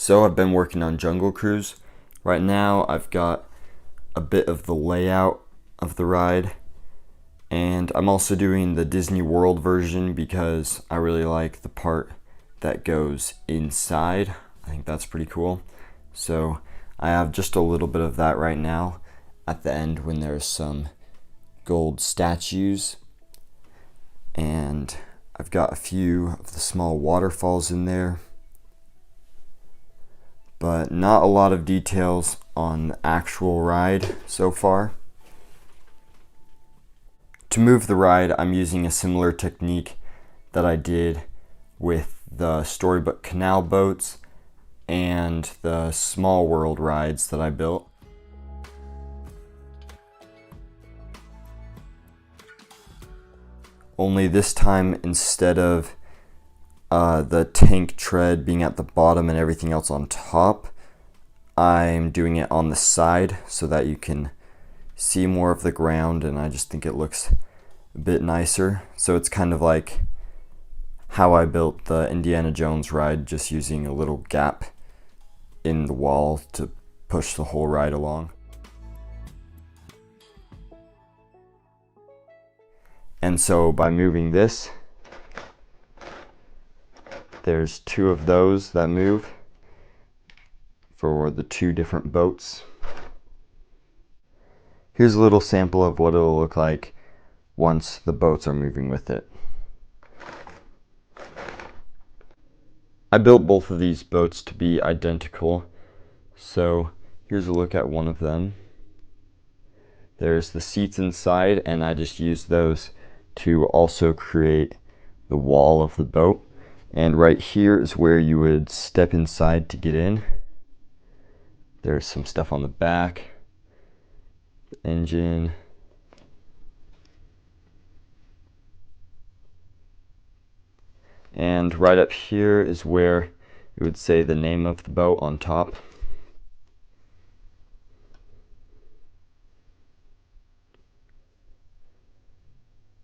So I've been working on Jungle Cruise. Right now I've got a bit of the layout of the ride, and I'm also doing the Disney World version because I really like the part that goes inside. I think that's pretty cool. So I have just a little bit of that right now at the end when there's some gold statues, and I've got a few of the small waterfalls in there, but not a lot of details on the actual ride so far. To move the ride, I'm using a similar technique that I did with the Storybook Canal boats and the Small World rides that I built. Only this time, instead of the tank tread being at the bottom and everything else on top, I'm doing it on the side so that you can see more of the ground, and I just think it looks a bit nicer. So it's kind of like how I built the Indiana Jones ride, just using a little gap in the wall to push the whole ride along. And so by moving this, there's two of those that move for the two different boats. Here's a little sample of what it'll look like once the boats are moving with it. I built both of these boats to be identical, so here's a look at one of them. There's the seats inside, and I just used those to also create the wall of the boat. And right here is where you would step inside to get in. There's some stuff on the back, the engine, and right up here is where it would say the name of the boat on top.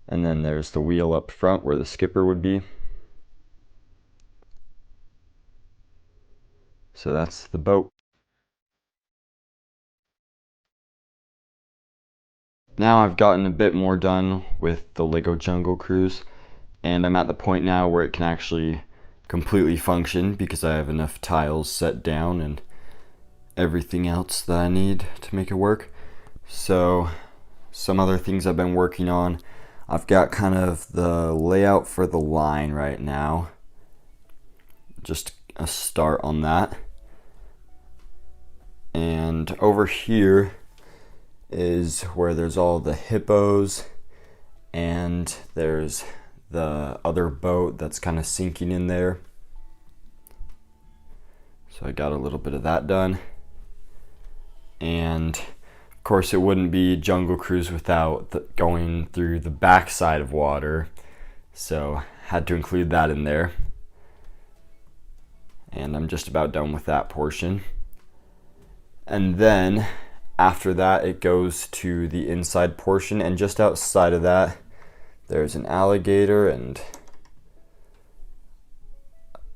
And then there's the wheel up front where the skipper would be. So that's the boat. Now I've gotten a bit more done with the Lego Jungle Cruise, and I'm at the point now where it can actually completely function because I have enough tiles set down and everything else that I need to make it work. So some other things I've been working on, I've got kind of the layout for the line right now, just a start on that. And over here is where there's all the hippos, and there's the other boat that's kind of sinking in there. So I got a little bit of that done. And of course it wouldn't be Jungle Cruise without going through the backside of water, so had to include that in there. And I'm just about done with that portion. And then after that it goes to the inside portion, and just outside of that there's an alligator and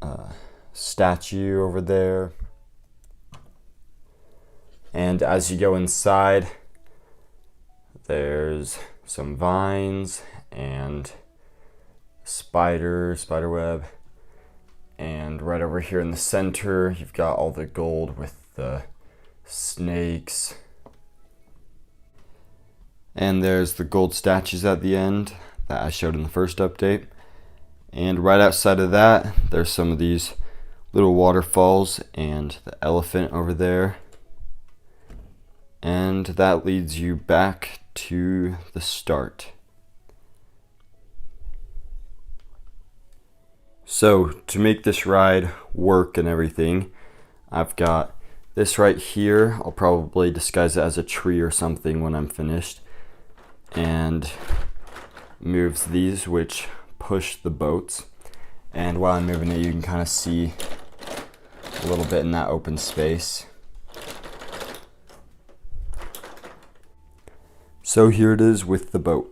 a statue over there. And as you go inside, there's some vines and spider web. And right over here in the center, you've got all the gold with the snakes. And there's the gold statues at the end that I showed in the first update. And right outside of that, there's some of these little waterfalls and the elephant over there. And that leads you back to the start. So to make this ride work and everything, I've got this right here. I'll probably disguise it as a tree or something when I'm finished. And moves these, which push the boats. And while I'm moving it, you can kind of see a little bit in that open space. So here it is with the boat.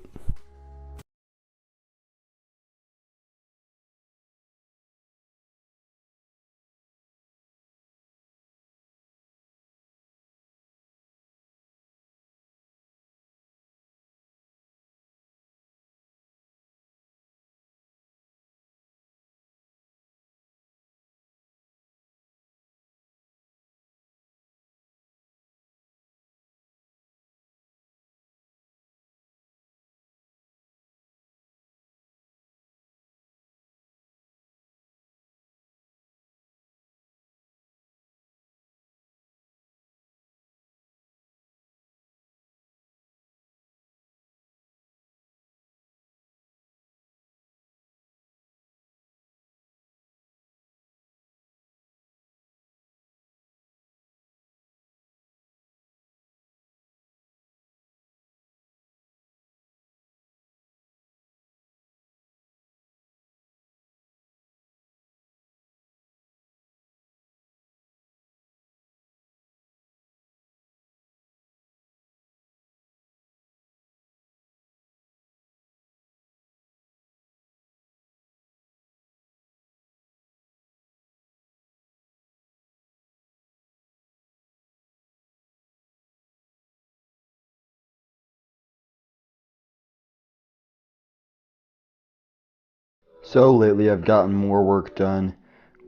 So lately I've gotten more work done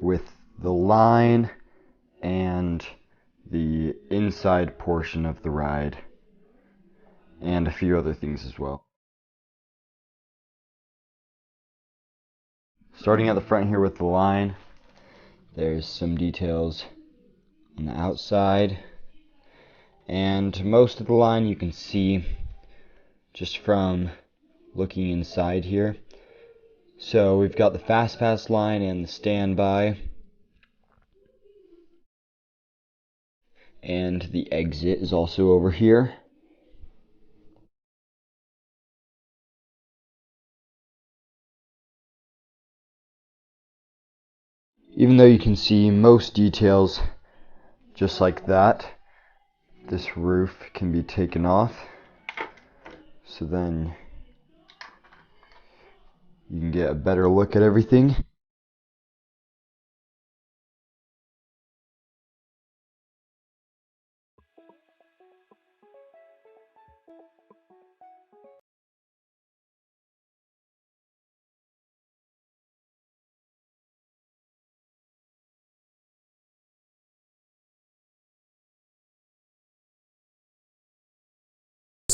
with the line and the inside portion of the ride, and a few other things as well. Starting at the front here with the line, there's some details on the outside, and most of the line you can see just from looking inside here. So we've got the Fast Pass line and the standby, and the exit is also over here. Even though you can see most details just like that, this roof can be taken off, so then you can get a better look at everything.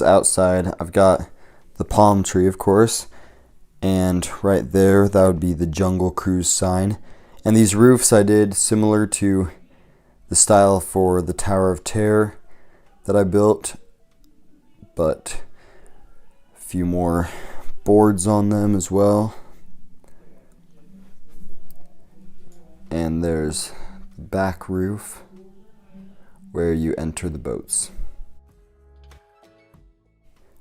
Outside, I've got the palm tree, of course, and right there, that would be the Jungle Cruise sign. And these roofs I did similar to the style for the Tower of Terror that I built, but a few more boards on them as well. And there's the back roof where you enter the boats.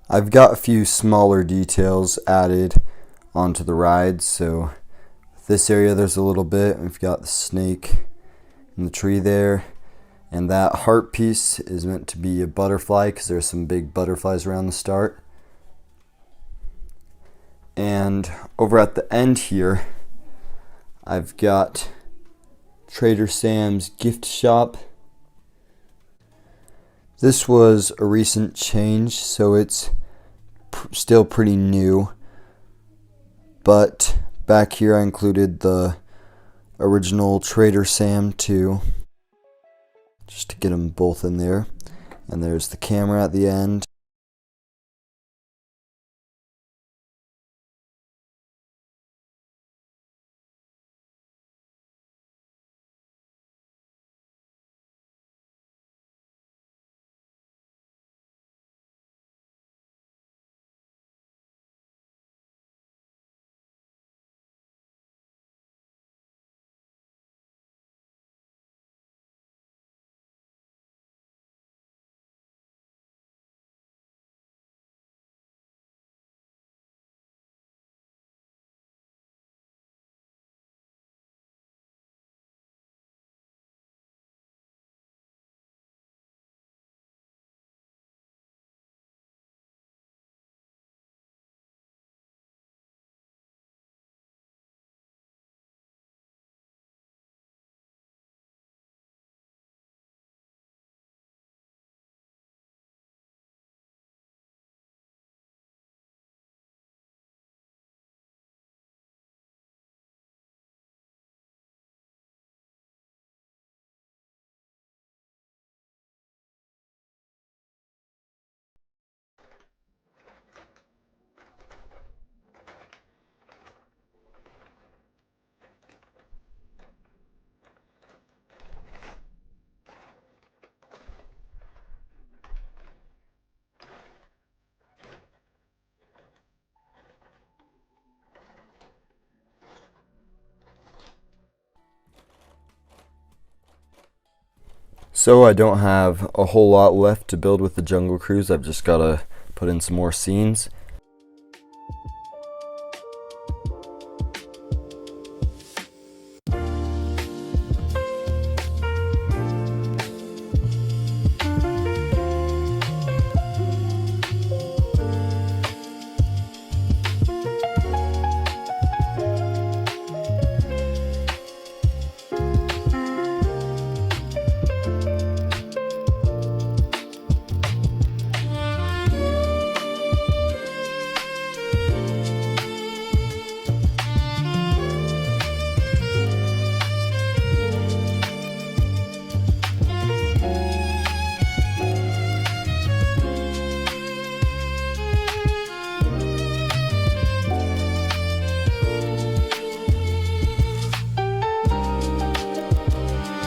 I've got a few smaller details added onto the ride, so this area there's a little bit. We've got the snake in the tree there, and that heart piece is meant to be a butterfly because there's some big butterflies around the start. And over at the end here, I've got Trader Sam's gift shop. This was a recent change, so it's still pretty new, but back here I included the original Trader Sam too, just to get them both in there. And there's the camera at the end. So I don't have a whole lot left to build with the Jungle Cruise. I've just got to put in some more scenes.